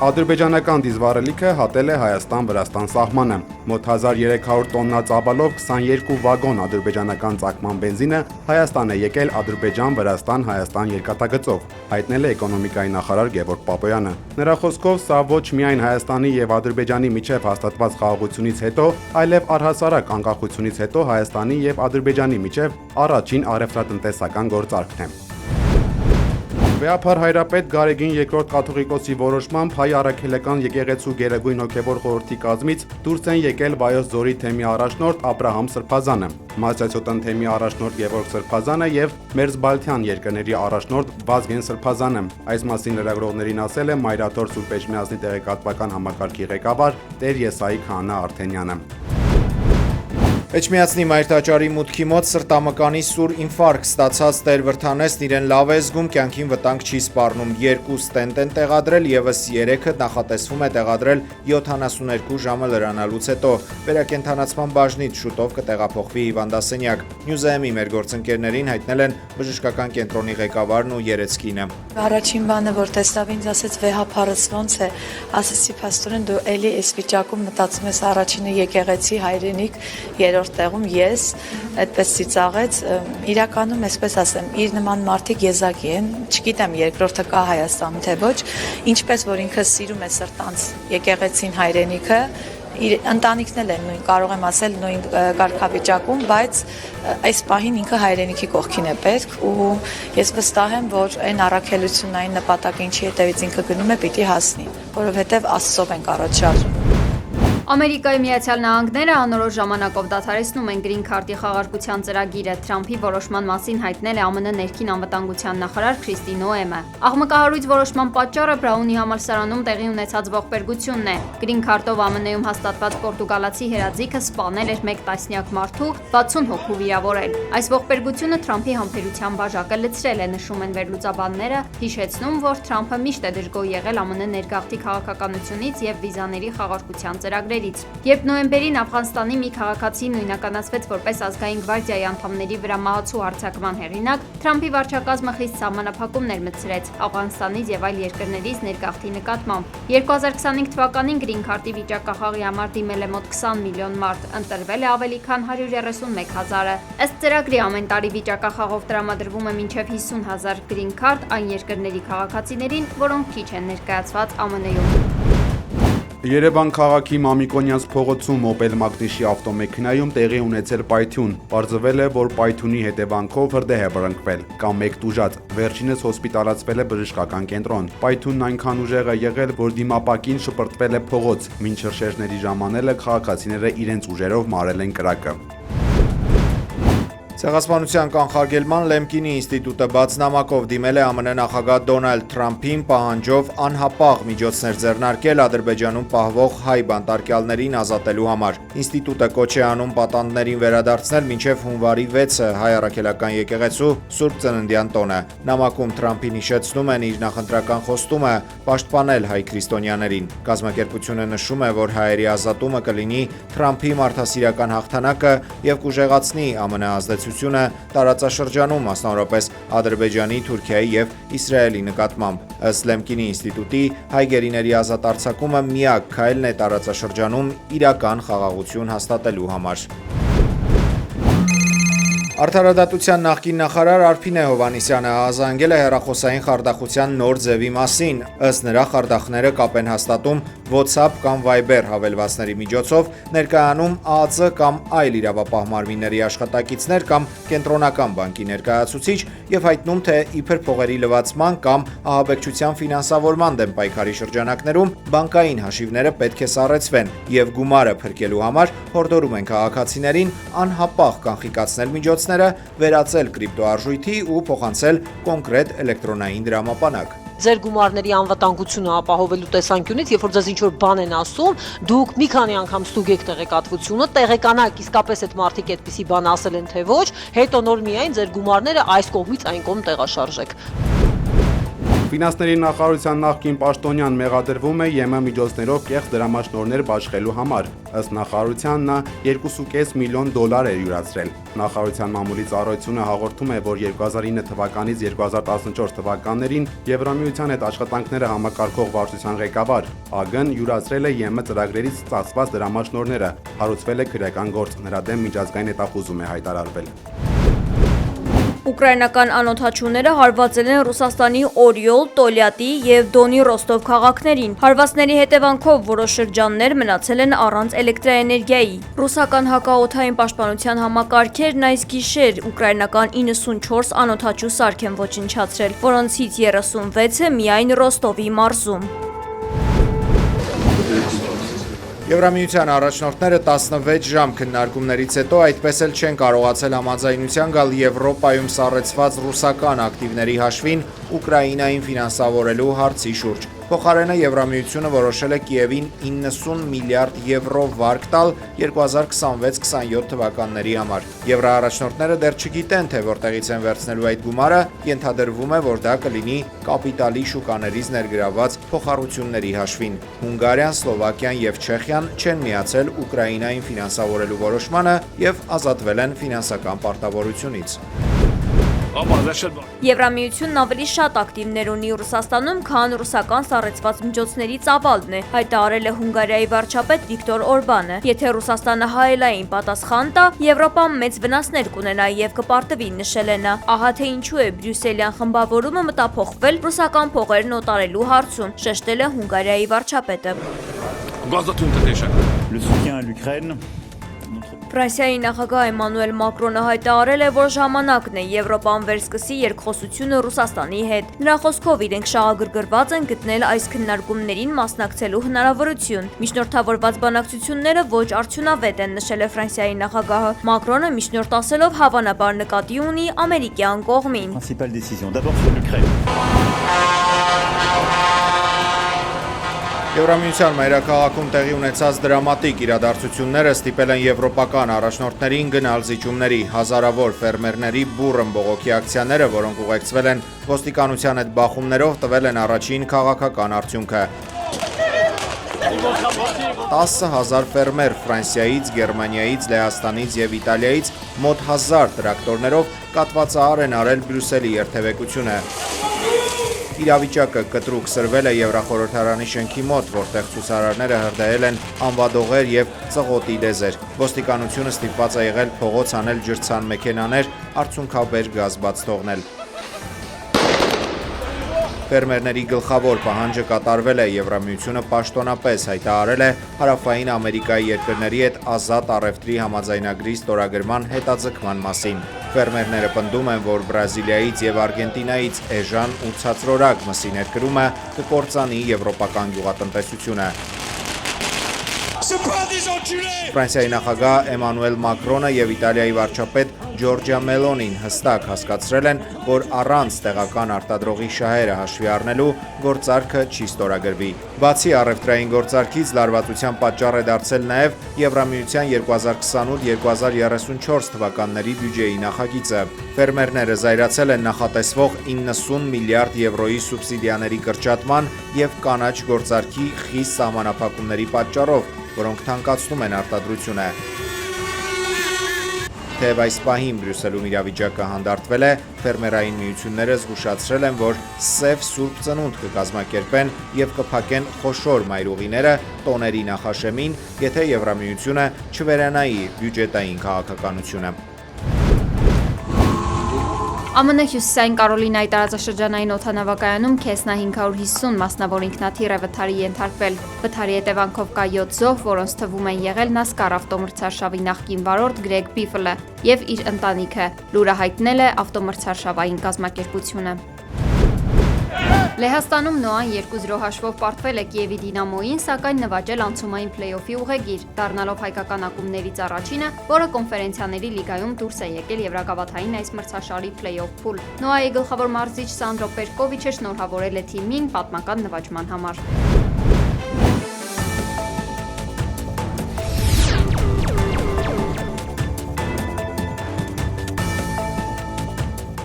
Ադրբեջանական դիզվառելիքը հատել է Հայաստան-Վրաստան սահմանը։ Մոտ 1300 տոննա ծավալով 22 վագոն ադրբեջանական ծագման բենզինը Հայաստան է եկել Ադրբեջան-Վրաստան-Հայաստան երկաթգծով, հայտնել է էկոնոմիկայի նախարար Գևորգ Պապոյանը։ Նրա խոսքով սա ոչ միայն Հայաստանի եւ Ադրբեջանի միջև հաստատված խաղաղությունից հետո, այլև առհասարակ անկախությունից հետո Հայաստանի եւ Ադրբեջանի միջև առաջին առևտրատնտեսական գործարքն է։ Վեհափառ հայրապետ Գարեգին II կաթողիկոսի որոշմամբ հայ առաքելական եկեղեցու գերագույն հոգևոր խորհրդի կազմից դուրս են եկել Վայոց ձորի թեմի առաջնորդ Աբրահամ Սրբազանը, Մասյացոտն թեմի առաջնորդ Գևորգ Սրբազանը եւ Մերձբալթյան երկրների առաջնորդ Վազգեն Սրբազանը։ Այս մասին լրագրողներին ասել է Մայրաթոր Սուրբ Էջմիածնի տեղեկատվական համակարգի ղեկավար Տեր Եսայի Քահանա Արթենյանը։ Էջմիածնի մայրտաճարի մուտքի մոտ սրտամկանի սուր ինֆարկտ ստացած Տեր Վրդանեսն իրեն լավ է զգում, կյանքին վտանգ չի սպառնում։ 2 ստենտ են տեղադրել, եւս 3-ը նախատեսվում է տեղադրել 72 ժամը լրանալուց հետո։ Վերակենդանացման բաժնից շուտով կտեղափոխվի հիվանդասենյակ։ Նյուզեեմի մեր գործընկերներին հայտնել են բժշկական կենտրոնի ղեկավարն ու երեցկինը։ Առաջին բանը, որ տեսավ ինձ, ասեց վեհափառս ոնց է, ասեցի փաստորեն դու էլի այս վիճակում մտածում ես առաջինը եկեղեցի հայրենիք, երրորդ տեղում ես, այդպես ծիծաղեց, իրականում այսպես ասեմ, իր նման մարդիկ եզակի են, չգիտեմ երկրորդը կա Հայաստանում թե ոչ, ինչպես որ ինքը սիրում է սրտանց եկեղեցին հայրենիքը, ընտանիքն էլ են նույն, կարող եմ ասել նույն կարգավիճակում, բայց այս պահին ինքը հայրենիքի կողքին է պետք ու ես վստահ եմ, որ այն առաքելությունային նպատակը ինչի հետևից ինքը գնում է, պիտի հասնի, որովհետև Աստծով ենք առաջ շարժում։ Ամերիկայի Միացյալ Նահանգները անորոշ ժամանակով դադարեցնում են Գրին քարտի խաղարկության ծրագիրը։ Թրամփի որոշման մասին հայտնել է ԱՄՆ ներքին անվտանգության նախարար Քրիստի Նոեմը։ Աղմկահարույց որոշման պատճառը Բրաունի համալսարանում տեղի ունեցած ողբերգությունն է։ Գրին քարտով ԱՄՆ-ում հաստատված պորտուգալացի հերաձիգը սպանել էր 1 տասնյակ մարդու, 60 հոգու վիրավորել։ Այս ողբերգությունը Թրամփի համբերության բաժակը լցրել է, նշում են վերլուծաբանները, հիշեցնում, որ Թրամփը միշտ է դժգոհ եղել ԱՄՆ ներգաղթի քաղաքականությունից եւ վիզաների խաղարկության ծրագրերից։ Երբ նոյեմբերին Աֆղանստանի մի քաղաքացի նույնականացվեց որպես ազգային գվարդիայի անդամների վրա մահացու հարձակման հեղինակ, Թրամփի վարչակազմը խիստ սահմանափակումներ մտցրեց Աֆղանստանից եւ այլ երկրներից ներգաղթի նկատմամբ։ 2025 թվականին Գրին քարտի վիճակախաղի համար դիմել է մոտ 20 միլիոն մարդ, ընտրվել է ավելի քան 131 հազարը։ Ըստ ծրագրի ամեն տարի վիճակախաղով տրամադրվում է մինչև 50,000 գրին քարտ այն երկրների քաղաքացիներին, որոնք քիչ են ներկայացված ԱՄՆ-ում։ Երևան քաղաքի Մամիկոնյանց փողոցում Opel Magnishi ավտոմեքենայում տեղի ունեցել պայթյուն։ Պարզվել է, որ պայթյունի հետևանքով հրդեհ է բռնկվել կամ 1 տուժած։ Վերջինս հոսպիտալացվել է բժշկական կենտրոն։ Պայթյունն այնքան ուժեղ է եղել, որ դիմապակին շպրտվել է փողոց։ Մինչ շրջերների ժամանելը քաղաքացիները իրենց ուժերով մարել են կրակը։ Ցեղասպանության կանխարգելման Լեմկինի ինստիտուտը բաց նամակով դիմել է ԱՄՆ նախագահ Դոնալդ Թրամփին պահանջով անհապաղ միջոցներ ձեռնարկել Ադրբեջանում պահվող հայ բանտարկյալներին ազատելու համար։ Ինստիտուտը կոչ է անում պատանդներին վերադարձնել մինչև հունվարի 6-ը հայ առաքելական եկեղեցու Սուրբ Ծննդյան տոնը։ Նամակում Թրամփին հիշեցնում են իր նախընտրական խոստումը պաշտպանել հայ քրիստոնյաներին։ Կազմակերպությունը նշում է, որ հայերի ազատումը կլինի Թրամփի մարդասիրական հաղթանակը եւ կուժեղացնի ԱՄՆ ազդեցությունը տարածաշրջանում, մասնավորապես Ադրբեջանի, Թուրքիայի եւ Իսրայելի նկատմամբ։ Ըստ Լեմկինի ինստիտուտի, հայ գերիների ազատ արձակումը միակ քայլն է տարածաշրջանում իրական խաղաղություն հաստատելու համար։ Արդարադատության նախկին նախարար Արփինե Հովհաննիսյանը ահազանգել է հեռախոսային խարդախության նոր ձևի մասին։ Ըստ նրա խարդախները կապ են հաստատում WhatsApp կամ Viber հավելվածների միջոցով, ներկայանում ԱԱԾ կամ այլ իրավապահ մարմինների աշխատակիցներ կամ կենտրոնական բանկի ներկայացուցիչ եւ հայտնում, թե իբր փողերի լվացման կամ ահաբեկչության ֆինանսավորման դեմ պայքարի շրջանակներում բանկային հաշիվները պետք է սառեցվեն եւ գումարը փրկելու համար հորդորում են քաղաքացիներին անհապաղ կանխիկացնել միջոցները, վերածել կրիպտոարժույթի ու փոխանցել կոնկրետ էլեկտրոնային դրամապանակ։ Ձեր գումարների անվտանգությունը ապահովելու տեսանկյունից, երբ որ ձեզ ինչ-որ բան են ասում, դուք մի քանի անգամ ստուգեք տեղեկատվությունը, տեղեկանաք իսկապես այդ մարդիկ այդպիսի բան ասել են թե ոչ, հետո նոր միայն ձեր գումարները այս կողմից այն կողմ տեղաշարժեք։ Ֆինանսների նախարարության նախկին պաշտոնյան մեղադրվում է ԵՄ միջոցներով կեղծ դրամաշնորհներ բաշխելու համար։ Ըստ նախարարության նա 2.5 միլիոն դոլար է յուրացրել։ Նախարարության մամուլի ծառայությունը հաղորդում է, որ 2009 թվականից 2014 թվականներին Եվրամիության հետ աշխատանքները համակարգող վարչության ղեկավար ԱԳ-ն յուրացրել է ԵՄ ծրագրերից ստացված դրամաշնորհները, հարուցվել է քրեական գործ, նրա դեմ միջազգային հետախուզում է հայտարարվել։ Ուկրաինական անօդաչուները հարվածել են Ռուսաստանի Օրիոլ, Տոլյատի և Դոնի Ռոստով քաղաքներին։ Հարվածների հետևանքով որոշ շրջաններ մնացել են առանց էլեկտրաէներգիայի։ Ռուսական հակաօդային պաշտպանության համակարգերն այս գիշեր ուկրաինական 94 անօդաչու սարք են ոչնչացրել, որոնցից 36-ը միայն Ռոստովի մարզում։ Եվրամիության առաջնորդները 16 ժամ քննարկումներից հետո այդպես էլ չեն կարողացել համաձայնության գալ Եվրոպայում սառեցված ռուսական ակտիվների հաշվին Ուկրաինային ֆինանսավորելու հարցի շուրջ։ Փոխարենը Եվրամիությունը որոշել է Կիևին 90 միլիարդ եվրո վարկ տալ 2026-27 թվականների համար։ Եվրոառաջնորդները դեռ չգիտեն, թե որտեղից են վերցնելու այդ գումարը, ենթադրվում է, որ դա կլինի կապիտալի շուկաներից ներգրավված փոխառությունների հաշվին։ Հունգարիան, Սլովակիան և Չեխիան չեն միացել Ուկրաինային ֆինանսավորելու որոշմանը և ազատվել են ֆինանսական պարտավորությունից։ Եվրամիությունն ավելի շատ ակտիվներ ունի Ռուսաստանում, քան ռուսական սառեցված միջոցների ծավալն է, հայտարարել է Հունգարիայի վարչապետ Վիկտոր Օրբանը։ Եթե Ռուսաստանը հայելային պատասխան տա, Եվրոպան մեծ վնասներ կունենա և կպարտվի, նշել է նա։ Ահա թե ինչու է բրյուսելյան խմբավորումը մտափոխվել ռուսական փողերն օտարելու հարցում, շեշտել է Հունգարիայի վարչապետը։ Ֆրանսիայի նախագահ Էմանուել Մակրոնը հայտարարել է, որ ժամանակն է Եվրոպան վերսկսի երկխոսությունը Ռուսաստանի հետ։ Նրա խոսքով իրենք շահագրգռված են գտնել այս քննարկումներին մասնակցելու հնարավորություն։ Միջնորդավորված բանակցությունները ոչ արդյունավետ են, նշել է Ֆրանսիայի նախագահը։ Մակրոնը միջնորդ ասելով հավանաբար նկատի ունի ամերիկյան կողմին։ Եվրամիության մայրաքաղաքում տեղի ունեցած դրամատիկ իրադարձությունները ստիպել են եվրոպական առաջնորդներին գնալ զիջումների։ Հազարավոր ֆերմերների բուռն բողոքի ակցիաները, որոնք ուղեկցվել են ոստիկանության հետ բախումներով, տվել են առաջին քաղաքական արդյունքը։ 10,000 ֆերմեր Ֆրանսիայից, Գերմանիայից, Լեհաստանից և Իտալիայից մոտ 1000 տրակտորներով կատվածահար են արել Բրյուսելի երթևեկությունը։ Իրավիճակը կտրուկ սրվել է Եվրախորհրդարանի շենքի մոտ, որտեղ ցուցարարները հրդեհել են անվադողեր և ծղոտի լեզեր։ Ոստիկանությունը ստիպված է եղել փողոց անել ջրցան մեքենաներ, արցունքաբեր գազ բաց թողնել։ Ֆերմերների գլխավոր պահանջը կատարվել է, Եվրամիությունը պաշտոնապես հայտարարել է Հարավային Ամերիկայի երկրների հետ ազատ առևտրի համաձայնագրի ստորագրման հետաձգման մասին։ Ֆերմերները պնդում են, որ Բրազիլիայից և Արգենտինայից էժան ու ցածրորակ մսի ներկրումը կկործանի եվրոպական գյուղատնտեսությունը։ Ֆրանսիայի նախագահ Էմանուել Մակրոնը և Իտալիայի վարչապետ Ջորջիա Մելոնին հստակ հասկացրել են, որ առանց տեղական արտադրողի շահերը հաշվի առնելու գործարքը չի ստորագրվի։ Բացի առևտրային գործարքից լարվածության պատճառ է դարձել նաև Եվրամիության 2028-2034 թվականների բյուջեի նախագիծը։ Ֆերմերները զայրացել են նախատեսվող 90 միլիարդ եվրոյի սուբսիդիաների կրճատման և կանաչ գործարքի խիստ սահմանափակումների պատճառով, որոնք թանկացնում են արտադրությունը։ Թեև այս պահին Բրյուսելում իրավիճակը հանդարտվել է, ֆերմերային միությունները զգուշացրել են, որ սև սուրբ ծնունդ կկազմակերպեն և կփակեն խոշոր մայրուղիները տոների նախաշեմին, եթե Եվրամիությունը չվերանայի բյուջետային քաղաքականությունը։ ԱՄՆ Հյուսիսային Կարոլինայի տարածաշրջանային օդանավակայանում Քեսնա 550 մասնավոր ինքնաթիռ է վթարի ենթարկվել։ Վթարի հետևանքով կա 7 զոհ, որոնց թվում են եղել NASCAR ավտոմրցարշավի նախկին վարորդ Գրեգ Բիֆլը և իր ընտանիքը։ Լուրը հայտնել է ավտոմրցարշավային կազմակերպությունը։ Լեհաստանում Նոան 2-0 հաշվով պարտվել է Կիևի Դինամոյին, սակայն նվաճել անցումային փլեյօֆի ուղեգիր, դառնալով հայկական ակումբներից առաջինը, որը կոնֆերենցիաների լիգայում դուրս է եկել Եվրագավաթային այս մրցաշարի փլեյօֆ փուլ։ Նոայի գլխավոր մարզիչ Սանդրո Պերկովիչը շնորհավորել է թիմին պատմական նվաճման համար։